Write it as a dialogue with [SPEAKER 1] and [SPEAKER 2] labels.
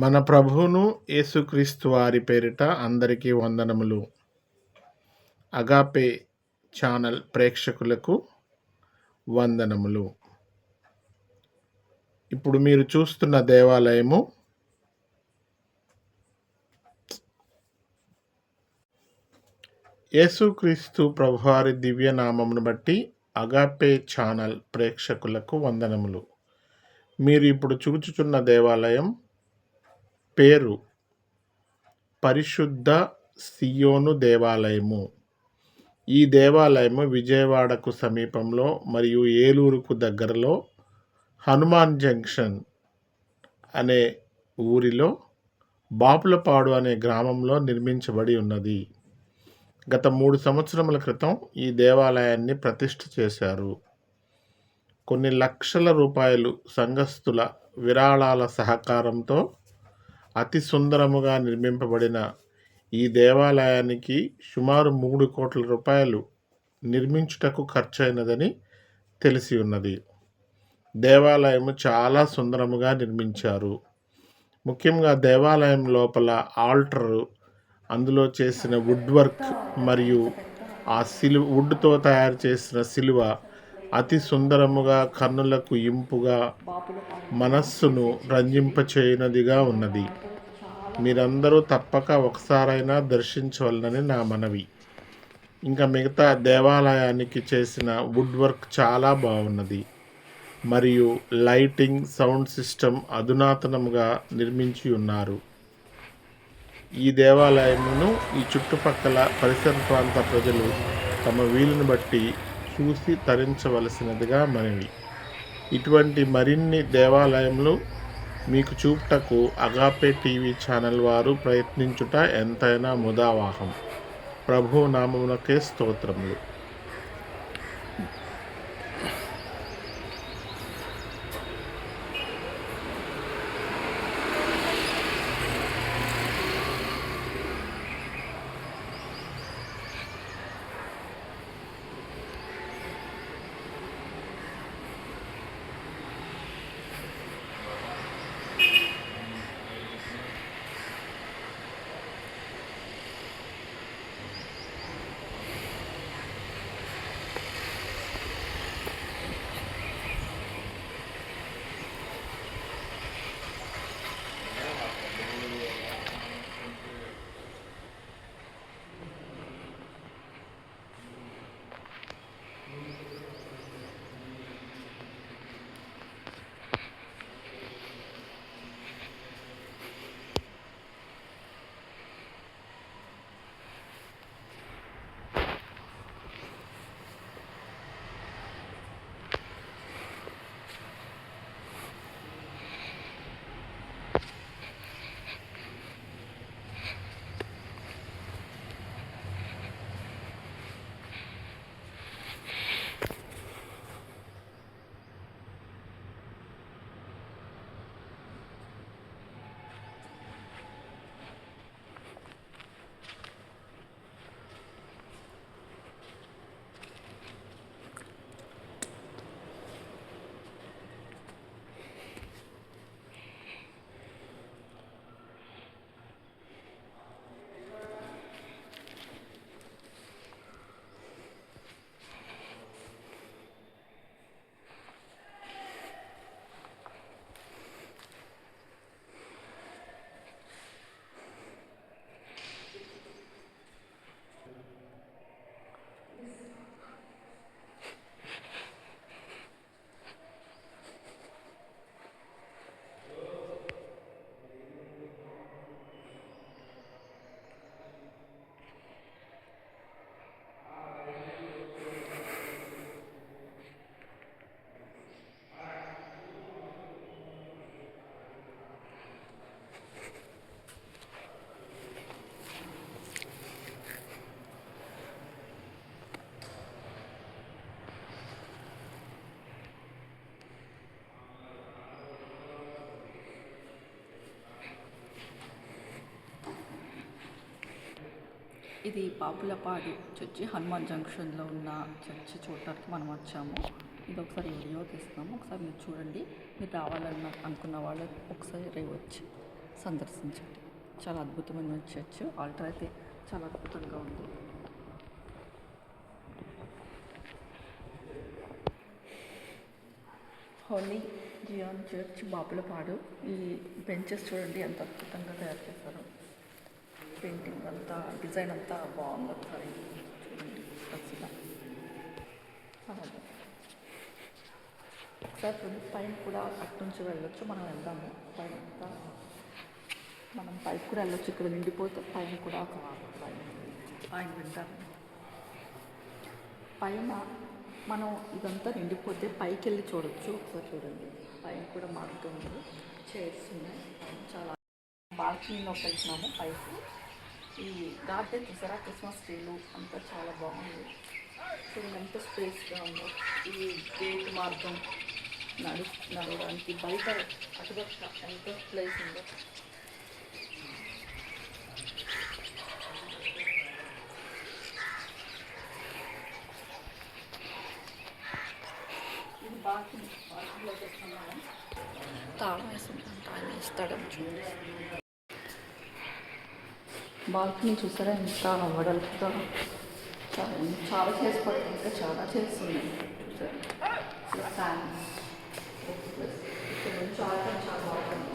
[SPEAKER 1] మన ప్రభువును యేసుక్రీస్తు వారి పేరిట అందరికీ వందనములు. అగాపే ఛానల్ ప్రేక్షకులకు వందనములు. ఇప్పుడు మీరు చూస్తున్న దేవాలయము యేసుక్రీస్తు ప్రభువారి దివ్య నామమును బట్టి అగాపే ఛానల్ ప్రేక్షకులకు వందనములు. మీరు ఇప్పుడు చూచుచున్న దేవాలయం పేరు పరిశుద్ధ సియోను దేవాలయము. ఈ దేవాలయము విజయవాడకు సమీపంలో మరియు ఏలూరుకు దగ్గరలో హనుమాన్ జంక్షన్ అనే ఊరిలో బాపులపాడు అనే గ్రామంలో నిర్మించబడి ఉన్నది. గత 3 సంవత్సరముల క్రితం ఈ దేవాలయాన్ని ప్రతిష్ఠ చేశారు. కొన్ని లక్షల రూపాయలు సంఘస్థుల విరాళాల సహకారంతో అతి సుందరముగా నిర్మింపబడిన ఈ దేవాలయానికి సుమారు 3 కోట్ల రూపాయలు నిర్మించుటకు ఖర్చయినదని తెలిసి ఉన్నది. దేవాలయము చాలా సుందరముగా నిర్మించారు. ముఖ్యంగా దేవాలయం లోపల ఆల్టరు, అందులో చేసిన వుడ్ వర్క్ మరియు ఆ వుడ్తో తయారు చేసిన శిలువ అతి సుందరముగా, కన్నులకు ఇంపుగా, మనస్సును రంజింపచేయునదిగా ఉన్నది. మీరందరూ తప్పక ఒకసారైనా దర్శించవలనని నా మనవి. ఇంకా మిగతా దేవాలయానికి చేసిన వుడ్ వర్క్ చాలా బాగున్నది మరియు లైటింగ్, సౌండ్ సిస్టమ్ అధునాతనముగా నిర్మించి ఉన్నారు. ఈ దేవాలయమును ఈ చుట్టుపక్కల పరిసర ప్రాంత ప్రజలు తమ వీలును బట్టి చూసి తరించవలసినదిగా మనవి. ఇటువంటి మరిన్ని దేవాలయములు మీకు చూపుటకు అగాపే టీవీ ఛానల్ వారు ప్రయత్నించుట ఎంతైనా ముదావాహం. ప్రభువు నామమునకే స్తోత్రములు.
[SPEAKER 2] ఇది బాపులపాడు చర్చి, హనుమాన్ జంక్షన్లో ఉన్న చర్చి చూడటానికి మనం వచ్చాము. ఇది ఒకసారి వీడియో తీస్తున్నాము, ఒకసారి మీరు చూడండి. మీరు రావాలన్న అనుకున్న వాళ్ళు ఒకసారి రేవచ్చు. సందర్శించండి. చాలా అద్భుతమైన చర్చ్. ఆల్టర్ అయితే చాలా అద్భుతంగా ఉంది. Holy Zion church, Bapulapadu. ఈ బెంచెస్ చూడండి ఎంత అద్భుతంగా తయారు చేశారు. పెయింటింగ్ అంతా, డిజైన్ అంతా బాగుంది. ఒకసారి చూడండి అసలు అలాగే. ఒకసారి పైన కూడా అటు నుంచి వెళ్ళొచ్చు. మనం వెళ్దాము పైన అంతా. మనం పైకి కూడా వెళ్ళొచ్చు. ఇక్కడ నిండిపోతే పైన కూడా ఆయన వింటారు. పైన మనం ఇదంతా నిండిపోతే పైకి వెళ్ళి చూడొచ్చు. ఒకసారి చూడండి, పైన కూడా మారుతుంది. చైర్స్ ఉన్నాయి. చాలా బాల్కనీలోకి వెళ్తున్నాము పైకి. ఈ గార్డెన్ చూసారా, క్రిస్మస్ ట్రీలు అంతా చాలా బాగుంది. చూడండి ఎంత స్పేస్గా ఉందో. ఈ గేట్ మార్గం నడవడానికి బయట అటుపక్క ఎంత ప్లేస్ ఉందో. ఇది బాల్కనీలోకి వస్తున్నాము. తాళం వేస్తుందంట, ఆయన ఇస్తాడని చూడండి. బాల్కనీ చూసారా ఎంత వెడల్పుగా. చాలా చేసుకోవడం, ఇంకా చాలా చేస్తున్నాయి చూసారు. ఫ్యాన్ ఇక్కడ నుంచి ఆడటం చాలా బాగుంది.